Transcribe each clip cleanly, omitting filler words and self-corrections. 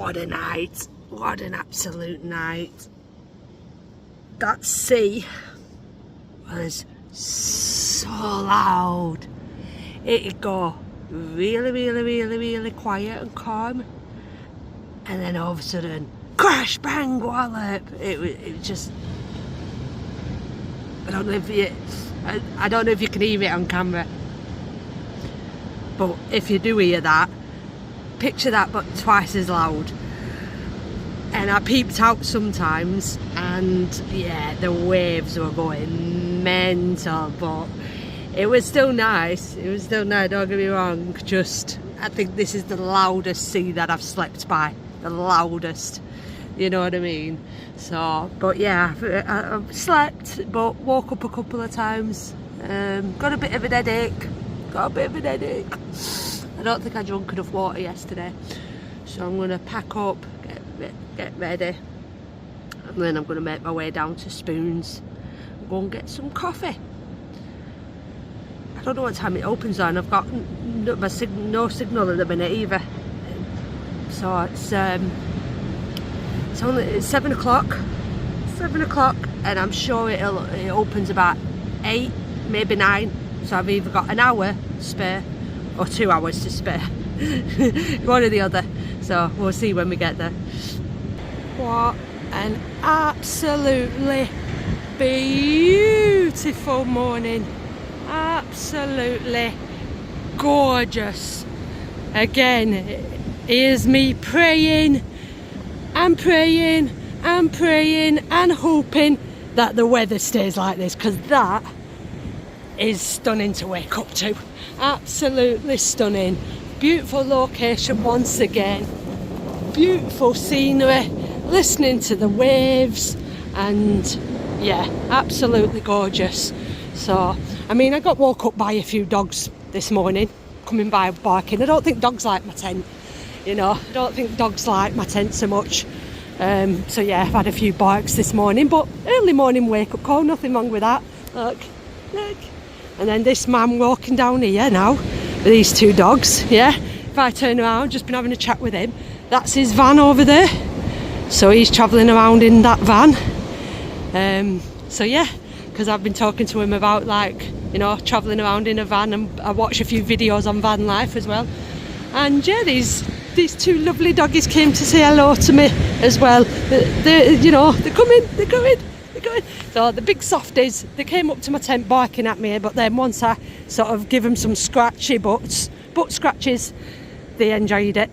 what a night. What an absolute night. That sea was so loud. It'd go really quiet and calm, and then all of a sudden, crash, bang, wallop. It was just, I don't know if you can hear it on camera, but if you do hear that, picture that but twice as loud. And I peeped out sometimes, and yeah, the waves were going mental, but it was still nice. It was still nice, don't get me wrong. Just, I think this is the loudest sea that I've slept by. The loudest, you know what I mean? So, but yeah, I slept, but woke up a couple of times. Got a bit of a headache. I don't think I drank enough water yesterday. So I'm going to pack up, get ready, and then I'm going to make my way down to Spoons and go and get some coffee. I don't know what time it opens on. I've got no signal at the minute either. So it's only 7 o'clock. 7 o'clock, and I'm sure it opens about 8, maybe 9. So I've either got an hour to spare or 2 hours to spare. One or the other. So we'll see when we get there. What an absolutely beautiful morning. Absolutely gorgeous. Again, here's me praying and praying and praying and hoping that the weather stays like this, because that is stunning to wake up to. Absolutely stunning. Beautiful location once again. Beautiful scenery. Listening to the waves, and yeah, absolutely gorgeous. So, I mean, I got woke up by a few dogs this morning coming by barking. I don't think dogs like my tent, you know. I don't think dogs like my tent so much. So yeah, I've had a few barks this morning, but early morning wake up call, nothing wrong with that. Look. And then this man walking down here now with these 2 dogs, yeah. If I turn around, just been having a chat with him, that's his van over there. So he's travelling around in that van. So yeah, because I've been talking to him about, like, you know, travelling around in a van, and I watch a few videos on van life as well. And yeah, these 2 lovely doggies came to say hello to me as well. You know, they're coming. So the big softies, they came up to my tent barking at me, but then once I sort of give them some scratchy butt scratches, they enjoyed it.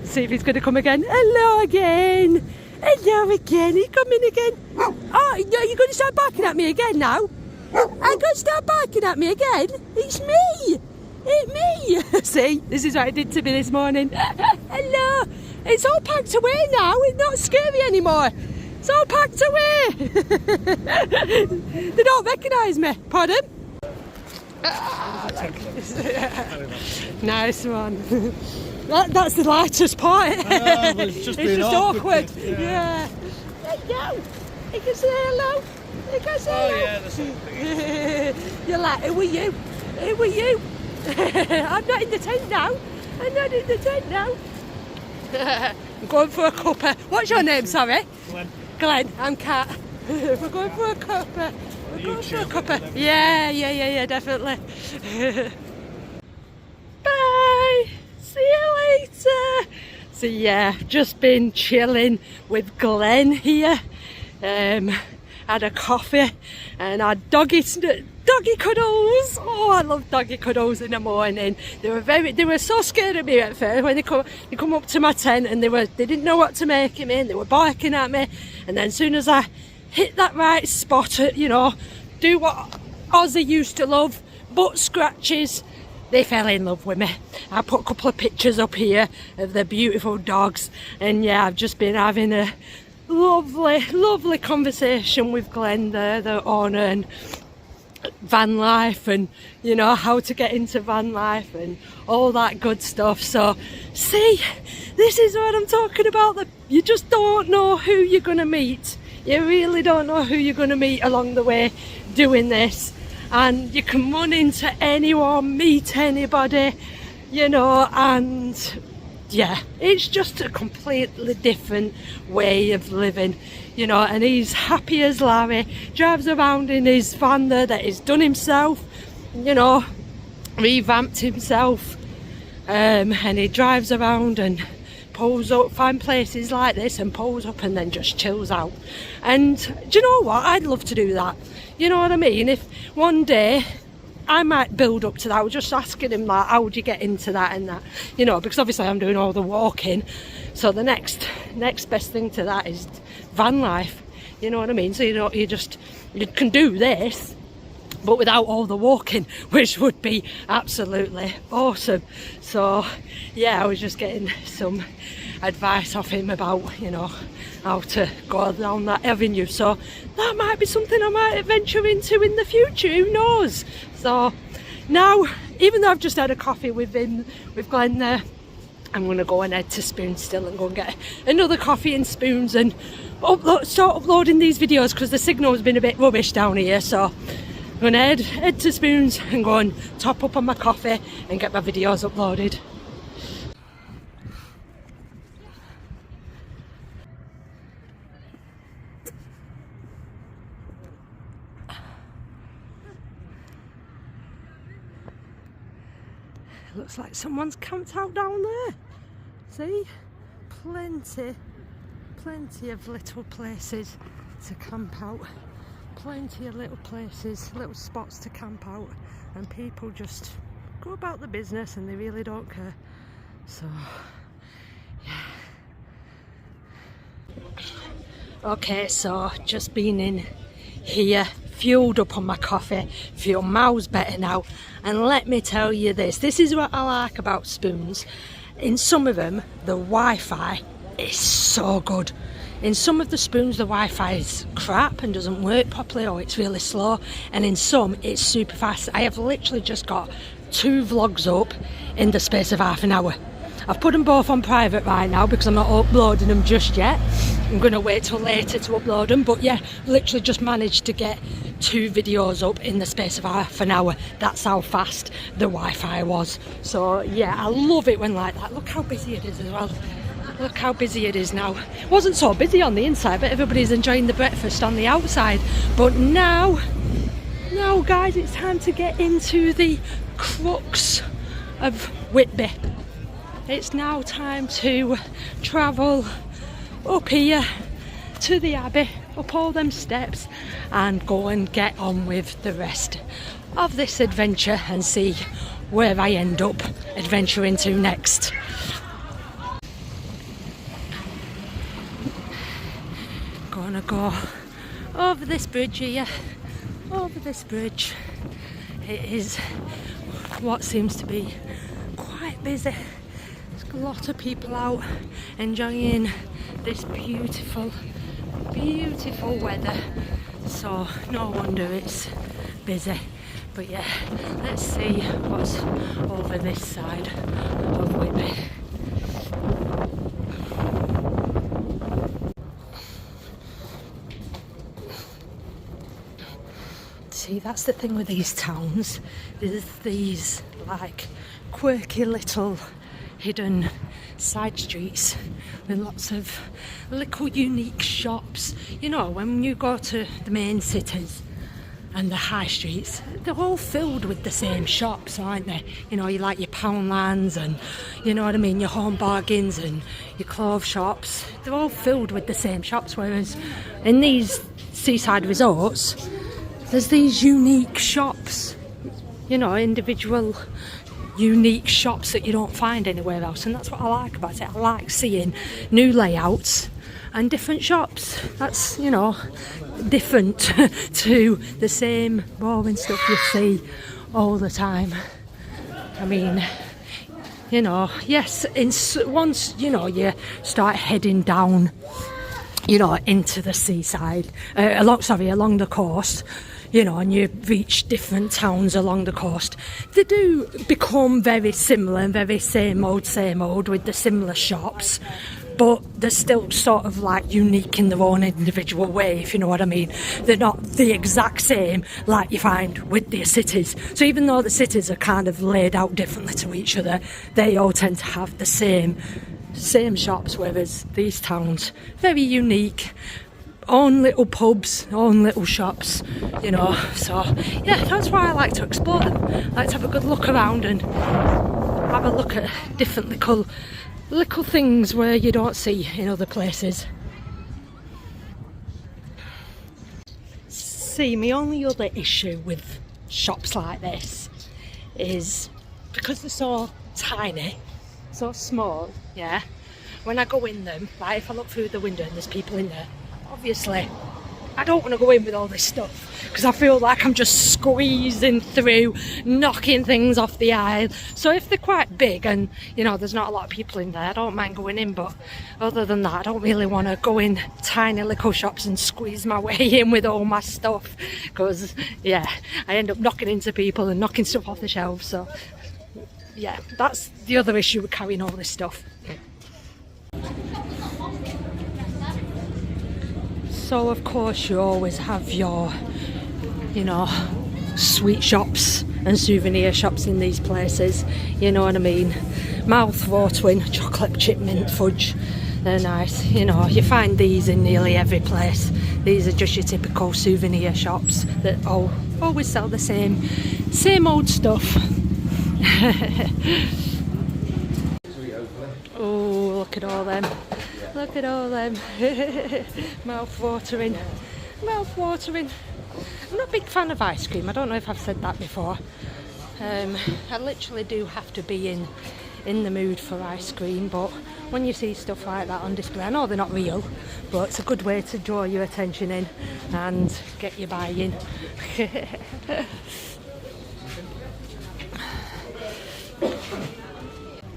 See if he's going to come again. Hello again. Hello again. Are you coming again? Oh, you're going to start barking at me again now? I'm going to start barking at me again? It's me. It's me. See, this is what it did to me this morning. Hello. It's all packed away now. It's not scary anymore. It's all packed away. They don't recognise me. Pardon? Nice one. That's the lightest part. It's just awkward. Yeah. Hello. You can say hello. You can say hello. Yeah, the same thing. You're like, who are you? Who are you? I'm not in the tent now. I'm going for a cuppa. What's your name, sorry? Glenn. I'm Kat. We're going for a cuppa. Yeah, definitely. Bye. See you later. So yeah, just been chilling with Glenn here. Had a coffee and had doggy cuddles. Oh, I love doggy cuddles in the morning. They were so scared of me at first when they come up to my tent, and they didn't know what to make him in. They were barking at me, and then as soon as I hit that right spot, you know, do what Ozzy used to love, butt scratches, they fell in love with me. I put a couple of pictures up here of the beautiful dogs, and yeah, I've just been having a lovely conversation with Glenn, the owner, and van life, and you know, how to get into van life and all that good stuff. So see, this is what I'm talking about. That you just don't know who you're gonna meet. You really don't know who you're gonna meet along the way doing this, and you can run into anyone, meet anybody, you know, and yeah, it's just a completely different way of living, you know. And he's happy as Larry, drives around in his van there that he's done himself, you know, revamped himself, and he drives around and pulls up, find places like this and pulls up and then just chills out. And do you know what, I'd love to do that, you know what I mean? If one day I might build up to that. I was just asking him, like, how do you get into that and that, you know, because obviously I'm doing all the walking, so the next best thing to that is van life, you know what I mean? So, you know, you can do this but without all the walking, which would be absolutely awesome. So yeah, I was just getting some advice off him about, you know, how to go down that avenue. So that might be something I might venture into in the future, who knows. So now, even though I've just had a coffee with Glenn there, I'm going to go and head to Spoons still and go and get another coffee and Spoons and start uploading these videos, because the signal has been a bit rubbish down here. So I'm going to head to Spoons and go and top up on my coffee and get my videos uploaded. Looks like someone's camped out down there. See? Plenty of little places to camp out. Plenty of little places, little spots to camp out, and people just go about the business and they really don't care. So, yeah. Okay, so just been in here, fueled up on my coffee, feel miles better now. And let me tell you this is what I like about Spoons. In some of them, the Wi-Fi is so good. In some of the Spoons, the Wi-Fi is crap and doesn't work properly, or it's really slow, and in some it's super fast. I have literally just got 2 vlogs up in the space of half an hour. I've put them both on private right now because I'm not uploading them just yet. I'm going to wait till later to upload them, but yeah, literally just managed to get 2 videos up in the space of half an hour. That's how fast the Wi-Fi was. So yeah, I love it when like that. Look how busy it is as well. Look how busy it is now. It wasn't so busy on the inside, but everybody's enjoying the breakfast on the outside. But now guys, it's time to get into the crux of Whitby. It's now time to travel up here to the Abbey, up all them steps, and go and get on with the rest of this adventure and see where I end up adventuring to next. Gonna go over this bridge here, over this bridge. It is what seems to be quite busy. There's a lot of people out enjoying this beautiful weather, so no wonder it's busy. But yeah, let's see what's over this side of Whitby. See, that's the thing with these towns. There's these like quirky little hidden side streets with lots of little unique shops. You know, when you go to the main cities and the high streets, they're all filled with the same shops, aren't they? You know, you like your Poundlands and, you know what I mean, your Home Bargains and your clothes shops. They're all filled with the same shops, whereas in these seaside resorts, there's these unique shops, you know, individual unique shops that you don't find anywhere else, and that's what I like about it. I like seeing new layouts and different shops. That's, you know, different to the same boring stuff you see all the time. I mean, you know, yes, once, you know, you start heading down, you know, into the seaside, along the coast, you know, and you reach different towns along the coast, they do become very similar and very same old with the similar shops. but they're still sort of like unique in their own individual way, if you know what I mean. They're not the exact same like you find with the cities. So even though the cities are kind of laid out differently to each other, they all tend to have the same shops, whereas these towns, very unique, own little pubs, own little shops, you know. So yeah, that's why I like to explore them. I like to have a good look around and have a look at different little things where you don't see in other places. See, my only other issue with shops like this is because they're so tiny, so small, yeah, when I go in them, like if I look through the window and there's people in there, obviously I don't want to go in with all this stuff because I feel like I'm just squeezing through, knocking things off the aisle. So if they're quite big and, you know, there's not a lot of people in there, I don't mind going in, but other than that, I don't really want to go in tiny little shops and squeeze my way in with all my stuff, because yeah, I end up knocking into people and knocking stuff off the shelves. So yeah, that's the other issue with carrying all this stuff. So of course you always have your, you know, sweet shops and souvenir shops in these places, you know what I mean. Mouth-watering chocolate chip mint fudge, they're nice, you know, you find these in nearly every place. These are just your typical souvenir shops that always sell the same old stuff. Oh, look at all them. Look at all them. Mouth-watering. Mouth-watering. I'm not a big fan of ice cream. I don't know if I've said that before. I literally do have to be in the mood for ice cream, but when you see stuff like that on display, I know they're not real, but it's a good way to draw your attention in and get you buying.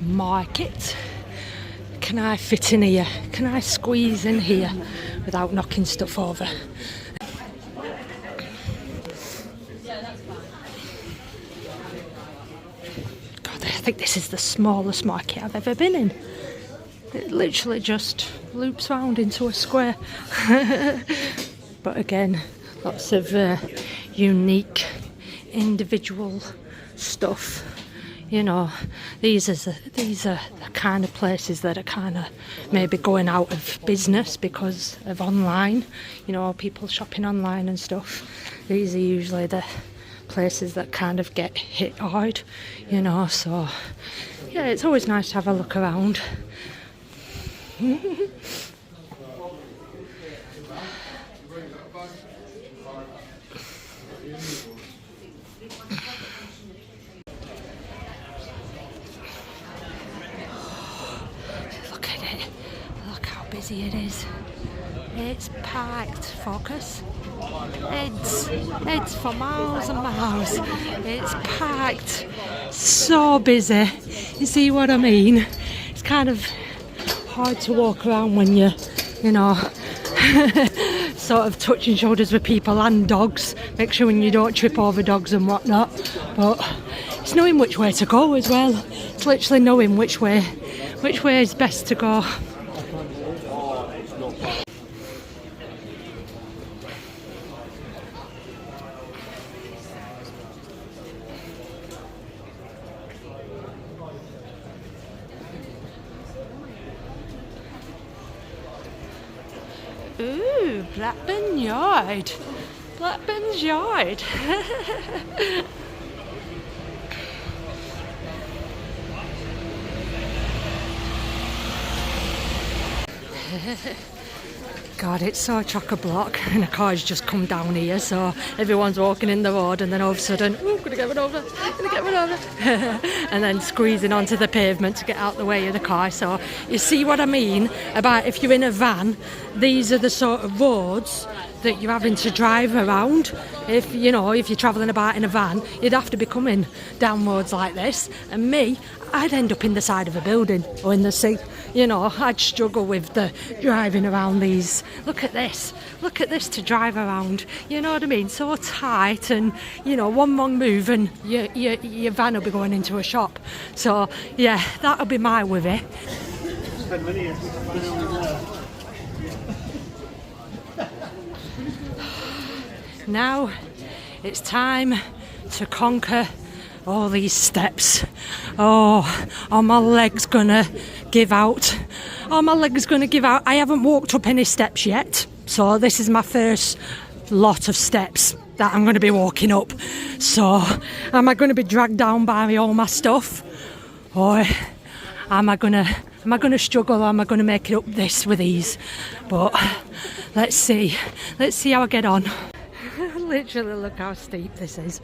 Market. Can I fit in here? Can I squeeze in here without knocking stuff over? God, I think this is the smallest market I've ever been in. It literally just loops round into a square. But again, lots of unique, individual stuff. You know, these are the kind of places that are kind of maybe going out of business because of online, you know, people shopping online and stuff. These are usually the places that kind of get hit hard, you know, so yeah, it's always nice to have a look around. Busy it is. It's packed. Focus. Heads for miles and miles. It's packed. So busy. You see what I mean? It's kind of hard to walk around when you're, you know, sort of touching shoulders with people and dogs. Make sure when you don't trip over dogs and whatnot. But it's knowing which way to go as well. It's literally knowing which way is best to go. Ooh, Blackburn Yard. Blackburn's Yard. God, it's so chock-a-block, and a car's just come down here, so everyone's walking in the road, and then all of a sudden, ooh, gonna get run over, and then squeezing onto the pavement to get out the way of the car. So you see what I mean about if you're in a van, these are the sort of roads that you're having to drive around. If you're travelling about in a van, you'd have to be coming down roads like this, and me, I'd end up in the side of a building or in the sea. You know, I'd struggle with the driving around these. Look at this to drive around. You know what I mean? So tight, and you know, one wrong move and your van will be going into a shop. So yeah, that'll be my with it. Now it's time to conquer all these steps. Oh, are my legs gonna give out? Are my legs gonna give out? I haven't walked up any steps yet, so this is my first lot of steps that I'm going to be walking up. So am I going to be dragged down by all my stuff, or am I going to struggle, or am I going to make it up this with ease? But let's see how I get on. Literally, look how steep this is.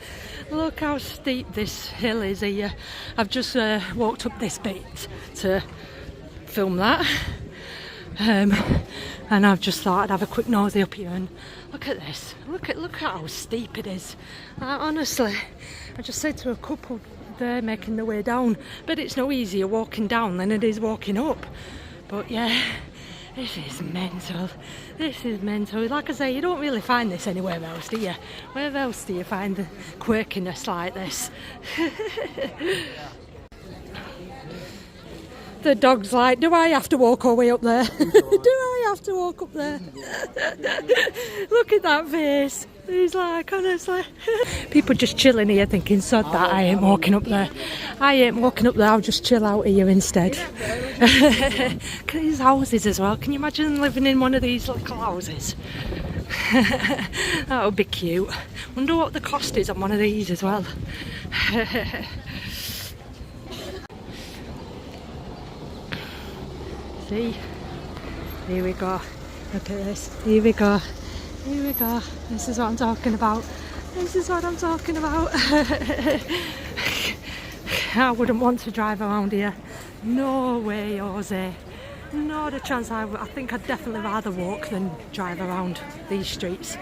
Look how steep this hill is here. I've just walked up this bit to film that. And I've just thought I'd have a quick nosy up here and look at this. Look at how steep it is. Honestly, I just said to a couple there making their way down, but it's no easier walking down than it is walking up. But yeah, this is mental. This is mental. Like I say, you don't really find this anywhere else, do you? Where else do you find the quirkiness like this? The dog's like, do I have to walk all the way up there? Do I have to walk up there? Look at that face. He's like, honestly. People just chilling here thinking, sod that, I ain't walking up there. I ain't walking up there, I'll just chill out here instead. Look at these houses as well. Can you imagine living in one of these little houses? That would be cute. Wonder what the cost is on one of these as well. See, here we go. Look at this. Here we go. Here we go. This is what I'm talking about. This is what I'm talking about. I wouldn't want to drive around here. No way, Jose. Not a chance. I think I'd definitely rather walk than drive around these streets.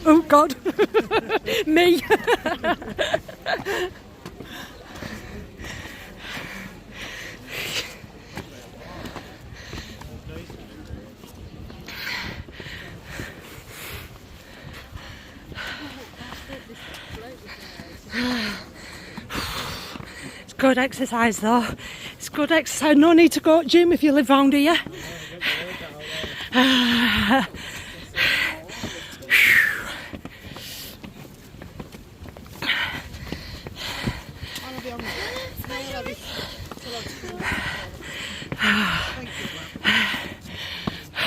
Oh God, me. It's good exercise though. It's good exercise. No need to go to gym if you live round here.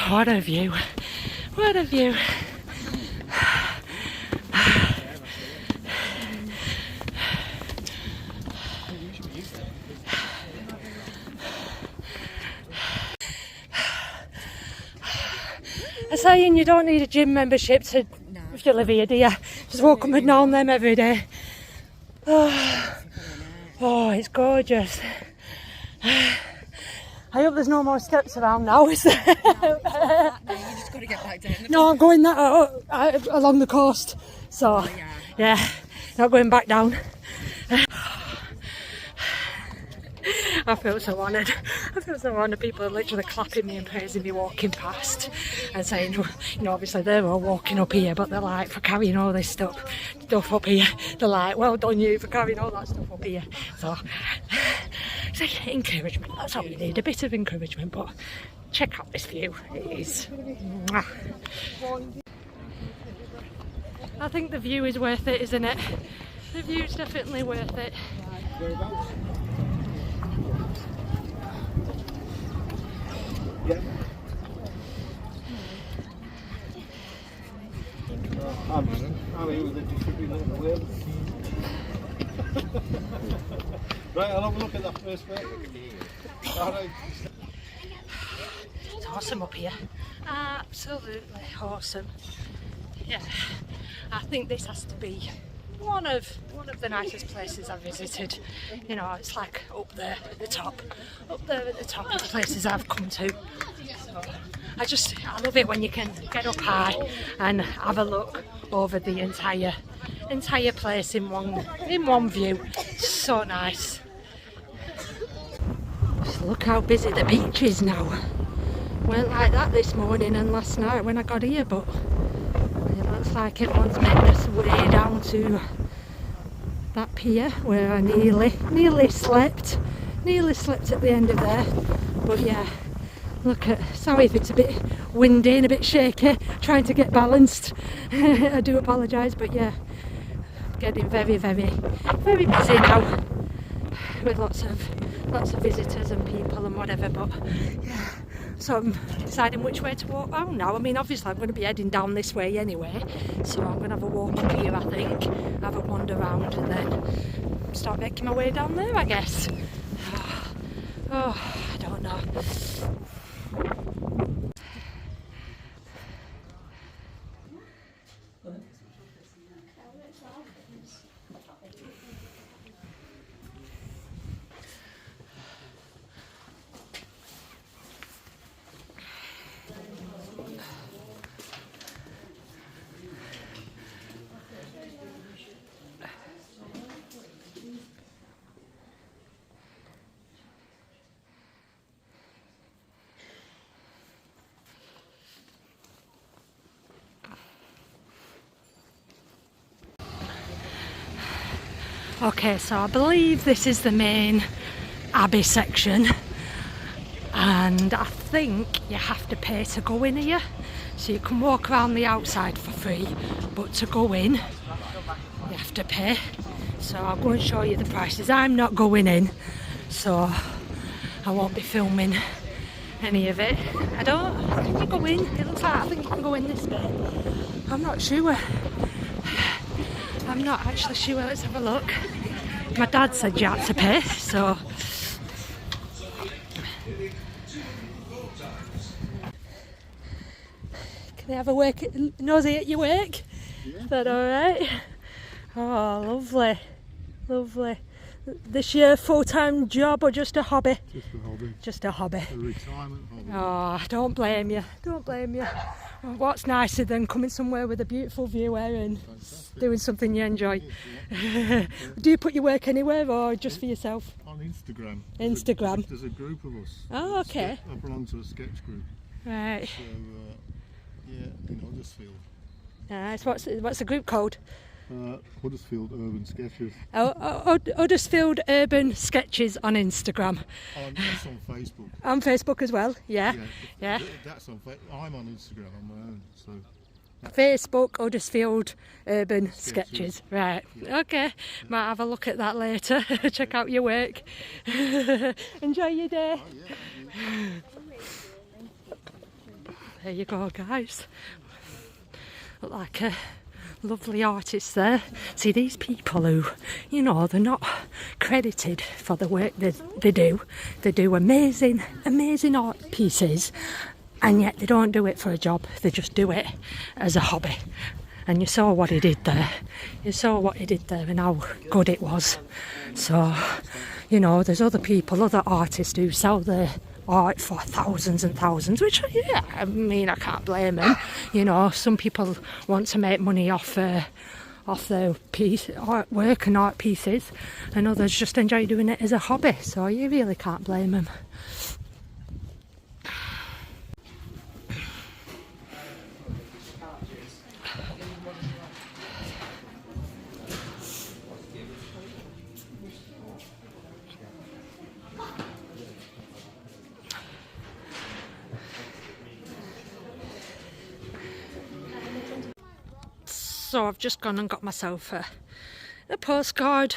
What a view. What a view. I'm saying you don't need a gym membership to if you live here, do you? Just walk up and down them every day. Oh, it's gorgeous. I hope there's no more steps around now, is there? No, you just got to get back down. No, I'm going that along the coast. So, yeah, not going back down. I feel so honoured. I feel so honoured. People are literally clapping me and praising me walking past and saying, you know, obviously they're all walking up here, but they're like, for carrying all this stuff up here. They're like, well done you for carrying all that stuff up here. So, it's like encouragement. That's all you need, a bit of encouragement. But check out this view. It is. Mwah. I think the view is worth it, isn't it? The view's definitely worth it. Yeah. Right, I'll have a look at that first bit. Alright. It's awesome up here. Absolutely awesome. Yeah, I think this has to be one of the nicest places I've visited. You know, it's like up there at the top of the places I've come to. So I love it when you can get up high and have a look over the entire place in one view. It's so nice. Just look how busy the beach is now. weren't like that this morning and last night when I got here, but it looks like everyone's making us way down to that pier where I nearly slept at the end of there. But yeah, look at, sorry if it's a bit windy and a bit shaky, trying to get balanced. I do apologise, but yeah, getting very busy now with lots of visitors and people and whatever. But yeah, so I'm deciding which way to walk down now. I mean, obviously I'm going to be heading down this way anyway, so I'm going to have a walk up here, I think, have a wander around and then start making my way down there, I guess. Oh, I don't know. Okay, so I believe this is the main Abbey section, and I think you have to pay to go in here. So you can walk around the outside for free, but to go in you have to pay. So I'll go and show you the prices. I'm not going in, so I won't be filming any of it. I think you go in, it looks like, I think you can go in this bit. I'm not sure. I'm not actually sure. Let's have a look. My dad said you had to pay, so can I have a nosy at your work? Yeah. Is that alright? Oh, lovely. This your full-time job or just a hobby? Just a hobby. Just a hobby. A retirement hobby. Oh, don't blame you. What's nicer than coming somewhere with a beautiful view and doing something you enjoy? Yeah. Do you put your work anywhere or just for yourself? On Instagram. Instagram? There's a group of us. Oh, okay. I belong to a sketch group. Right. So, yeah, in Huddersfield. Nice. What's the group called? Huddersfield Urban Sketches. Huddersfield Urban Sketches on Instagram. That's on Facebook. On Facebook as well, yeah. That's on Facebook. I'm on Instagram on my own, so. Facebook Huddersfield Urban Sketches. Right, yeah. Okay. Might have a look at that later. Check out your work. Enjoy your day. Oh, yeah. There you go, guys. Look like a lovely artists there. See, these people who, you know, they're not credited for the work they do. They do amazing art pieces, and yet they don't do it for a job. They just do it as a hobby. And you saw what he did there. And how good it was. So, you know, there's other artists who sell their art for thousands and thousands, which, yeah, I mean, I can't blame them. You know, some people want to make money off their artwork and art pieces, and others just enjoy doing it as a hobby, so you really can't blame them. So I've just gone and got myself a postcard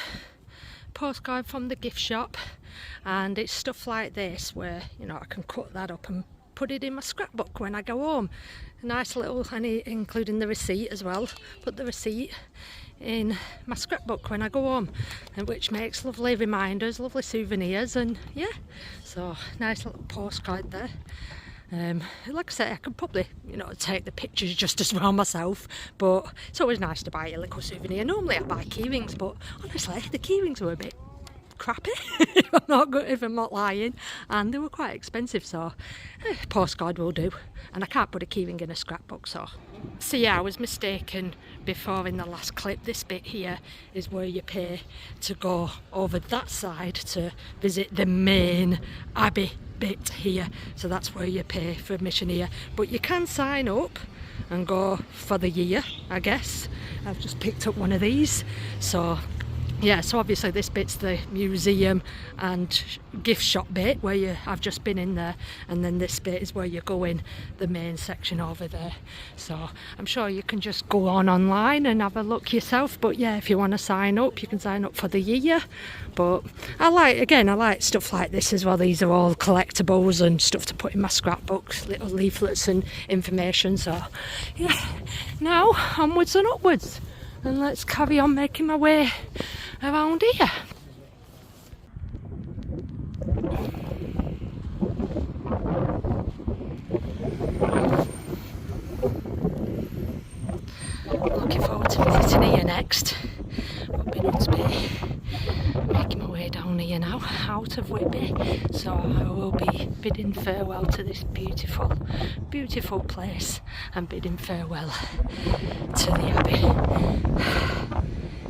from the gift shop, and it's stuff like this where, you know, I can cut that up and put it in my scrapbook when I go home. A nice little, and including the receipt as well, put the receipt in my scrapbook when I go home, and which makes lovely reminders, lovely souvenirs, and yeah, so nice little postcard there. Like I say, I could probably, you know, take the pictures just as well myself, but it's always nice to buy a little souvenir. Normally I buy keyrings, but honestly the keyrings were a bit crappy if I'm not lying, and they were quite expensive, so postcard will do, and I can't put a keyring in a scrapbook, so So yeah, I was mistaken before in the last clip. This bit here is where you pay to go over that side to visit the main Abbey bit here. So that's where you pay for admission here. But you can sign up and go for the year, I guess. I've just picked up one of these. So yeah, so obviously this bit's the museum and gift shop bit where I've just been in there, and then this bit is where you go in the main section over there. So I'm sure you can just go online and have a look yourself, but yeah, if you want to sign up, you can sign up for the year. But I like stuff like this as well. These are all collectibles and stuff to put in my scrapbooks, little leaflets and information. So yeah, now onwards and upwards, and let's carry on making my way around here. Looking forward to visiting here next. I've been on to be making my way down here now, out of Whitby. So I will be bidding farewell to this beautiful, beautiful place and bidding farewell to the Abbey.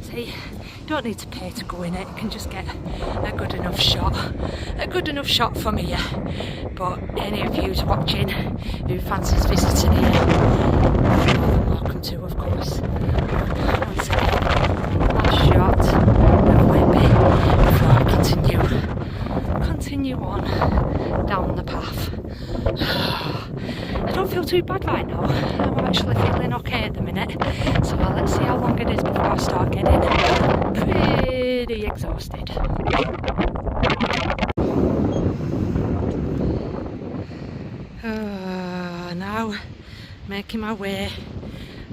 See, you don't need to pay to go in it, you can just get a good enough shot from here. But any of you watching who fancies visiting here, you're more than welcome to, of course. Once again, last shot of Whitby before I continue on down the path. I don't feel too bad right now. I'm actually feeling okay at the minute. So let's see how long it is before I start getting pretty exhausted. Now making my way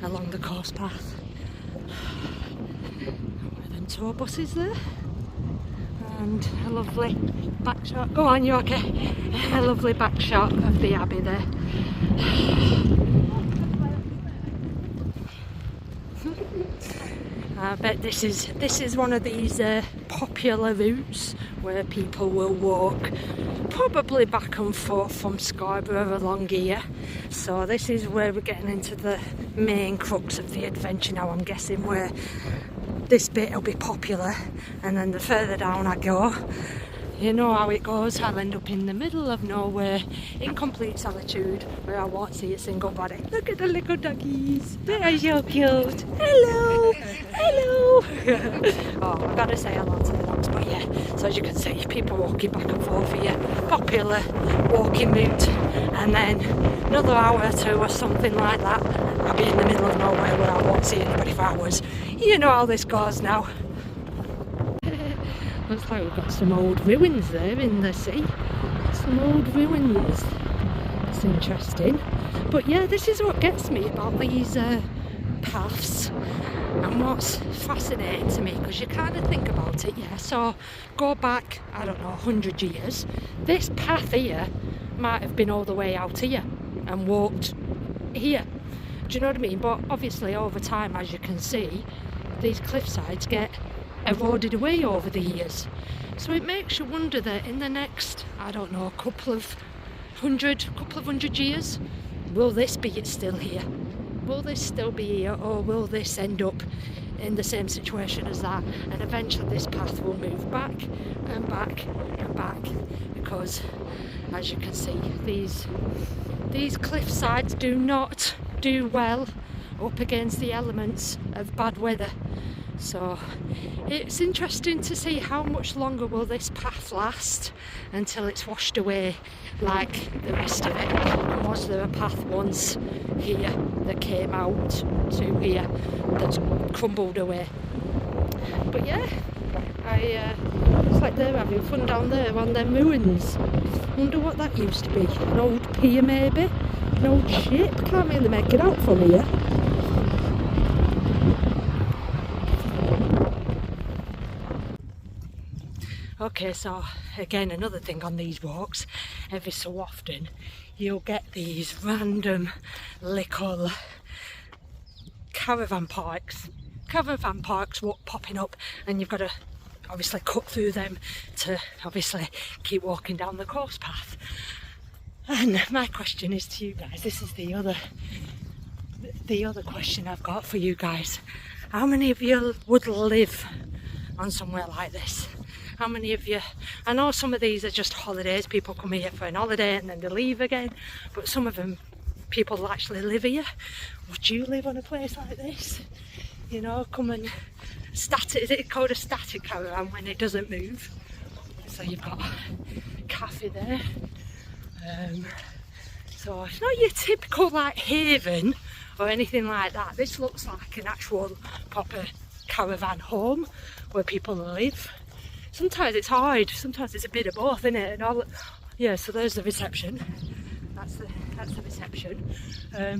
along the course path. One of them tour buses there. And a lovely back shot. Go on, you okay? A lovely back shot of the Abbey there. I bet this is one of these popular routes where people will walk probably back and forth from Scarborough along here. So this is where we're getting into the main crux of the adventure now, I'm guessing, where this bit will be popular, and then the further down I go, you know how it goes, I'll end up in the middle of nowhere in complete solitude where I won't see a single body. Look at the little doggies, they are so cute. Hello, hello. Oh, I've got to say hello to the dogs. But yeah, so as you can see, people walking back and forth here, popular walking route, and then another hour or two or something like that, I'll be in the middle of nowhere where I won't see anybody for hours. You know how this goes now. Looks like we've got some old ruins there in the sea. Some old ruins. It's interesting. But yeah, this is what gets me about these paths, and what's fascinating to me, because you kind of think about it, yeah, so go back, I don't know, 100 years, this path here might have been all the way out here and walked here. Do you know what I mean? But obviously over time, as you can see, these cliff sides get eroded away over the years. So it makes you wonder that in the next, I don't know, couple of hundred years, will this be still here? Will this still be here, or will this end up in the same situation as that, and eventually this path will move back and back and back, because as you can see, these cliff sides do not do well up against the elements of bad weather. So it's interesting to see how much longer will this path last until it's washed away like the rest of it. And was there a path once here that came out to here that's crumbled away? But yeah, it's like they're having fun down there on them ruins. Wonder what that used to be. An old pier maybe? An old ship? Can't really make it out from here. Okay, so again, another thing on these walks, every so often you'll get these random little caravan parks popping up, and you've got to obviously cut through them to obviously keep walking down the course path. And my question is to you guys, this is the other the other question I've got for you guys, how many of you would live on somewhere like this? How many of you, I know some of these are just holidays, people come here for an holiday and then they leave again, but some of them, people actually live here. Would you live on a place like this? You know, come and static, is it called a static caravan when it doesn't move? So you've got a cafe there. So it's not your typical like haven or anything like that. This looks like an actual proper caravan home where people live. Sometimes it's hard, sometimes it's a bit of both, isn't it? And all, yeah, so there's the reception. That's the reception.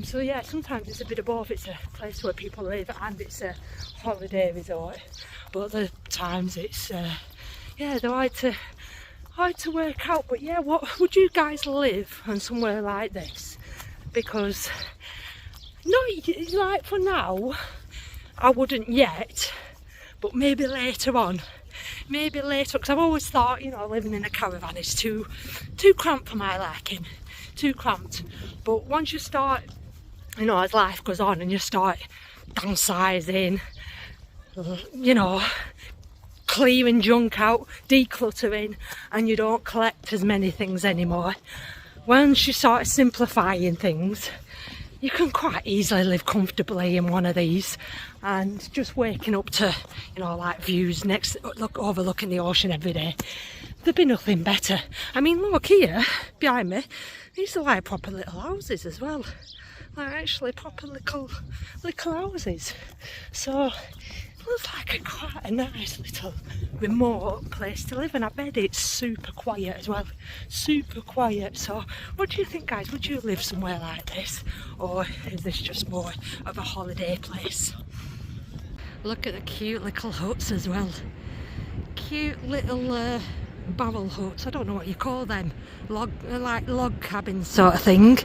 So yeah, sometimes it's a bit of both. It's a place where people live and it's a holiday resort. But other times it's yeah, they're hard to work out. But yeah, what would you guys live on somewhere like this? Because not like for now, I wouldn't yet, but maybe later on. Maybe later, because I've always thought, you know, living in a caravan is too cramped for my liking, too cramped. But once you start, you know, as life goes on and you start downsizing, you know, clearing junk out, decluttering, and you don't collect as many things anymore, once you start simplifying things, you can quite easily live comfortably in one of these, and just waking up to, you know, like views overlooking the ocean every day, there'd be nothing better. I mean, look here behind me, these are like proper little houses as well, like actually proper little houses. So it looks like quite a nice little remote place to live, and I bet it's super quiet as well, super quiet. So what do you think, guys? Would you live somewhere like this, or is this just more of a holiday place? Look at the cute little huts as well, cute little barrel huts, I don't know what you call them, like log cabins sort of thing.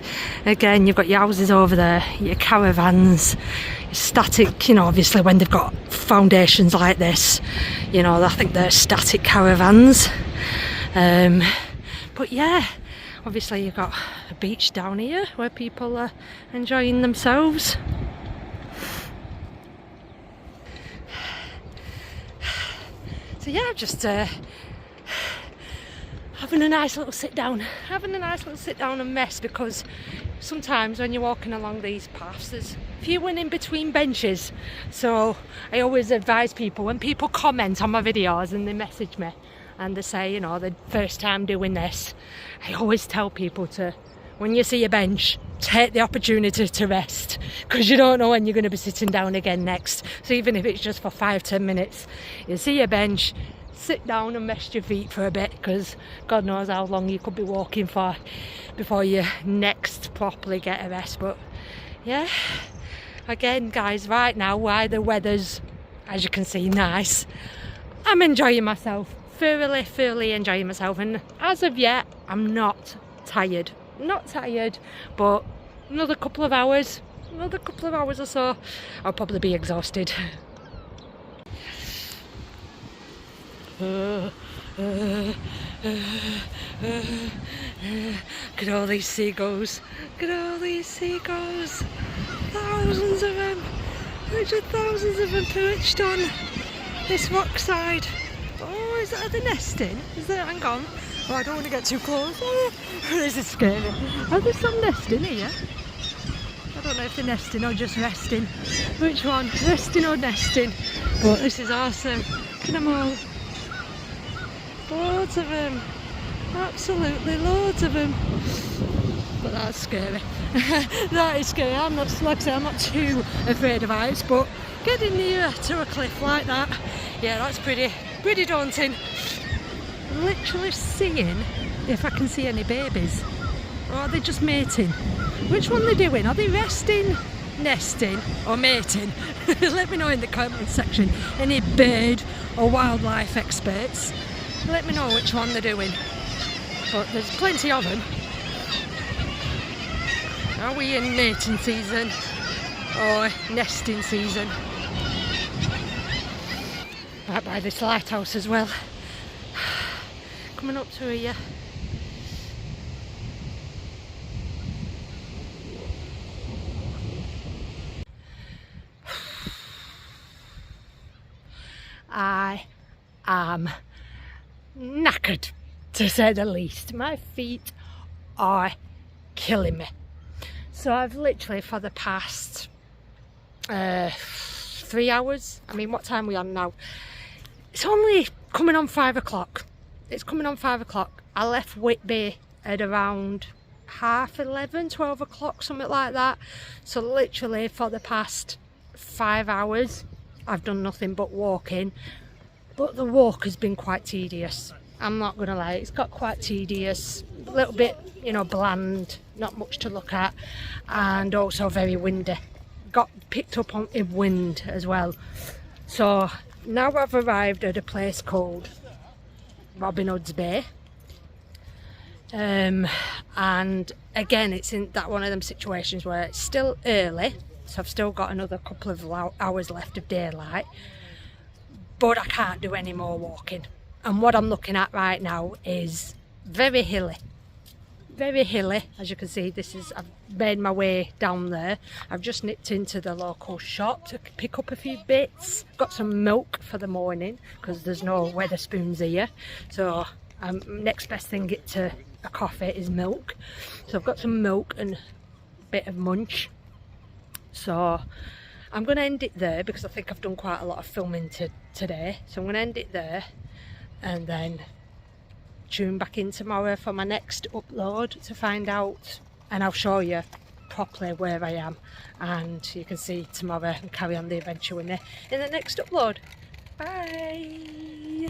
Again, you've got your houses over there, your caravans, your static, you know, obviously when they've got foundations like this, you know, I think they're static caravans. But yeah, obviously you've got a beach down here where people are enjoying themselves. So yeah, just having a nice little sit down and mess, because sometimes when you're walking along these paths there's viewing in between benches. So I always advise people, when people comment on my videos and they message me and they say, you know, the first time doing this, I always tell people to, when you see a bench, take the opportunity to rest, because you don't know when you're going to be sitting down again next. So even if it's just for 5-10 minutes, you see a bench, sit down and rest your feet for a bit, because God knows how long you could be walking for before you next properly get a rest. But yeah, again guys, right now, while the weather's, as you can see, nice, I'm enjoying myself, thoroughly enjoying myself, and as of yet I'm not tired, but another couple of hours or so, I'll probably be exhausted. Look at all these seagulls, thousands of them, literally thousands of them perched on this rock side. Oh, is that, are they nesting? Is that, hang on, oh, I don't want to get too close. Oh, this is scary. Are there some nesting here? I don't know if they're nesting or just resting. Which one? Resting or nesting? But this is awesome. Look at them all. Loads of them. Absolutely loads of them. But that's scary. That is scary. I'm not, like I say, I'm not too afraid of heights, but getting near to a cliff like that, yeah, that's pretty daunting. I'm literally seeing if I can see any babies. Or are they just mating? Which one are they doing? Are they resting, nesting, or mating? Let me know in the comment section. Any bird or wildlife experts, let me know which one they're doing. But there's plenty of them. Are we in mating season or nesting season? Right by this lighthouse as well. Coming up to here. I am knackered, to say the least. My feet are killing me. So I've literally, for the past 3 hours, I mean, what time are we on now? It's only coming on 5 o'clock. It's coming on 5 o'clock. I left Whitby at around 11:30, 12 o'clock, something like that. So literally for the past 5 hours, I've done nothing but walking. But the walk has been quite tedious. I'm not gonna lie, it's got quite tedious, a little bit, you know, bland, not much to look at, and also very windy. Got picked up on in wind as well. So now I've arrived at a place called Robin Hood's Bay. And again, it's in that one of them situations where it's still early, so I've still got another couple of hours left of daylight, but I can't do any more walking. And what I'm looking at right now is very hilly, as you can see. I've made my way down there. I've just nipped into the local shop to pick up a few bits. Got some milk for the morning because there's no Wetherspoons here, so next best thing to a coffee is milk. So I've got some milk and a bit of munch. So I'm going to end it there because I think I've done quite a lot of filming today. So I'm going to end it there and then tune back in tomorrow for my next upload to find out, and I'll show you properly where I am, and you can see tomorrow and carry on the adventure with me in the next upload. Bye.